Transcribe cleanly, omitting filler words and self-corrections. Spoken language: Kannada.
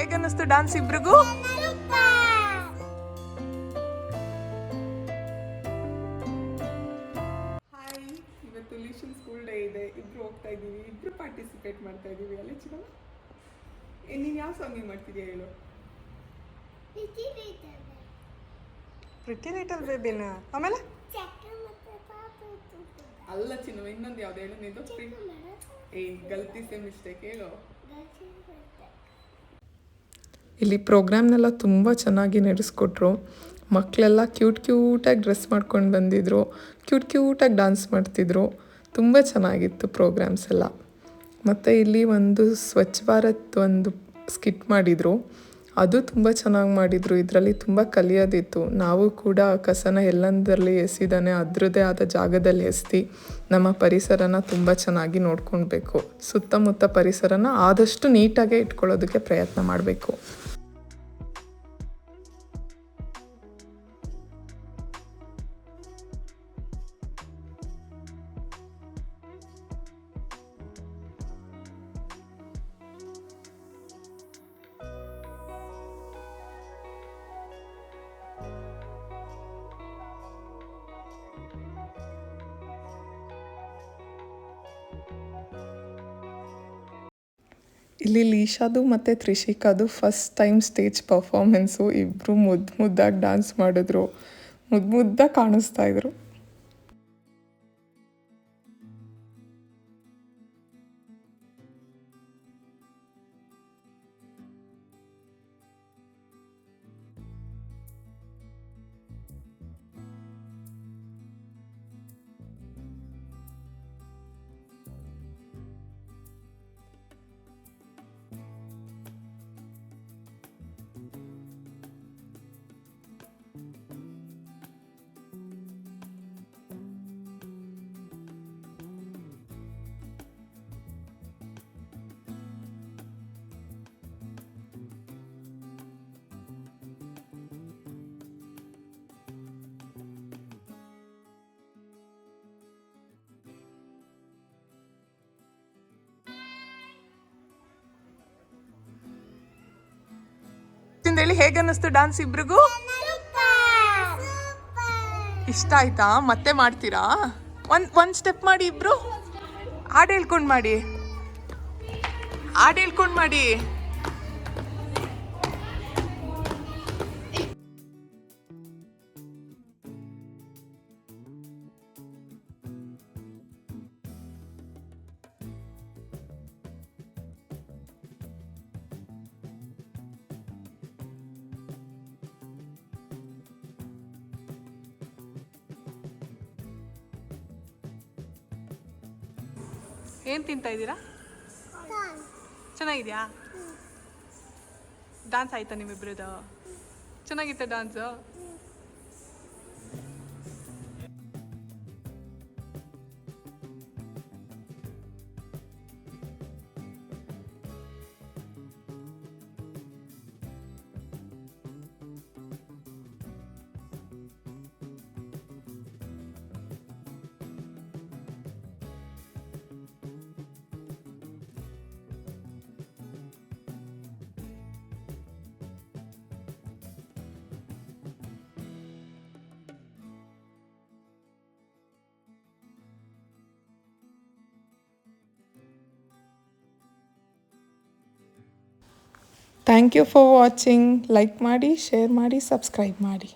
ಹೇಗನ್ನಿಸ್ತು ಡಾನ್ಸ್ ಇಬ್ರಿಗೂ? ಹಾಯ್, ಇವತ್ತು ಲಿಶನ್ ಸ್ಕೂಲ್ ಡೇ ಇದೆ. ಇಬ್ರು ಹೋಗ್ತಾ ಇದ್ದೀವಿ, ಇಬ್ರು ಪಾರ್ಟಿಸಿಪೇಟ್ ಮಾಡ್ತಾ ಇದ್ದೀವಿ. ಅಲ್ಲ ಚಿನ್ನ, ನೀನು ಯಾವ ಸಾಂಗಿಗೆ ಮಾಡ್ತಿದ್ಯಾ ಹೇಳು? ಪ್ರಿಟಿ ಲಿಟಲ್ ಬೇಬಿನ. ಆಮೇಲೆ ಅಲ್ಲ ಚಿನ್ನ, ಇನ್ನೊಂದು ಯಾವ್ದು ಹೇಳು ನೀನು? ಗಲ್ತಿ ಸೇ ಮಿಸ್ಟೇಕ್ ಹೇಳು. ಇಲ್ಲಿ ಪ್ರೋಗ್ರಾಮ್ನೆಲ್ಲ ತುಂಬ ಚೆನ್ನಾಗಿ ನಡೆಸ್ಕೊಟ್ರು. ಮಕ್ಕಳೆಲ್ಲ ಕ್ಯೂಟಾಗಿ ಡ್ರೆಸ್ ಮಾಡ್ಕೊಂಡು ಬಂದಿದ್ರು, ಕ್ಯೂಟಾಗಿ ಡಾನ್ಸ್ ಮಾಡ್ತಿದ್ರು. ತುಂಬ ಚೆನ್ನಾಗಿತ್ತು ಪ್ರೋಗ್ರಾಮ್ಸ್ ಎಲ್ಲ. ಮತ್ತು ಇಲ್ಲಿ ಒಂದು ಸ್ವಚ್ಛ ಭಾರತ್ ಒಂದು ಸ್ಕಿಟ್ ಮಾಡಿದರು, ಅದು ತುಂಬ ಚೆನ್ನಾಗಿ ಮಾಡಿದರು. ಇದರಲ್ಲಿ ತುಂಬ ಕಲಿಯೋದಿತ್ತು. ನಾವು ಕೂಡ ಕಸನ ಎಲ್ಲಂದರಲ್ಲಿ ಎಸಿದಾನೆ ಅದರದ್ದೇ ಆದ ಜಾಗದಲ್ಲಿ ಎಸ್ದು ನಮ್ಮ ಪರಿಸರನ ತುಂಬ ಚೆನ್ನಾಗಿ ನೋಡ್ಕೊಳ್ಬೇಕು. ಸುತ್ತಮುತ್ತ ಪರಿಸರನ ಆದಷ್ಟು ನೀಟಾಗೆ ಇಟ್ಕೊಳ್ಳೋದಕ್ಕೆ ಪ್ರಯತ್ನ ಮಾಡಬೇಕು. ಇಲ್ಲಿ ಲೀಶಾದು ಮತ್ತು ತ್ರಿಷಿಕಾದು ಫಸ್ಟ್ ಟೈಮ್ ಸ್ಟೇಜ್ ಪರ್ಫಾರ್ಮೆನ್ಸು. ಇಬ್ಬರು ಮುದ್ದಾಗಿ ಡ್ಯಾನ್ಸ್ ಮಾಡಿದ್ರು, ಮುದ್ದಾಗಿ ಕಾಣಿಸ್ತಾಯಿದ್ರು. ಹೇಳಿ, ಹೇಗನ್ನಿಸ್ತು ಡಾನ್ಸ್ ಇಬ್ರಿಗೂ? ಇಷ್ಟ ಆಯ್ತಾ? ಮತ್ತೆ ಮಾಡ್ತೀರಾ? ಒಂದ್ ಸ್ಟೆಪ್ ಮಾಡಿ ಇಬ್ರು. ಹಾಡು ಹೇಳ್ಕೊಂಡು ಮಾಡಿ. ಏನು ತಿಂತಾ ಇದ್ದೀರಾ? ಚೆನ್ನಾಗಿದೆಯಾ? ಡ್ಯಾನ್ಸ್ ಆಯ್ತಾ ನಿಮ್ಮಿಬ್ರದ್ದು? ಚೆನ್ನಾಗಿತ್ತ dance? Thank you for watching. Like ಮಾಡಿ, ಶೇರ್ ಮಾಡಿ, ಸಬ್ಸ್ಕ್ರೈಬ್ ಮಾಡಿ.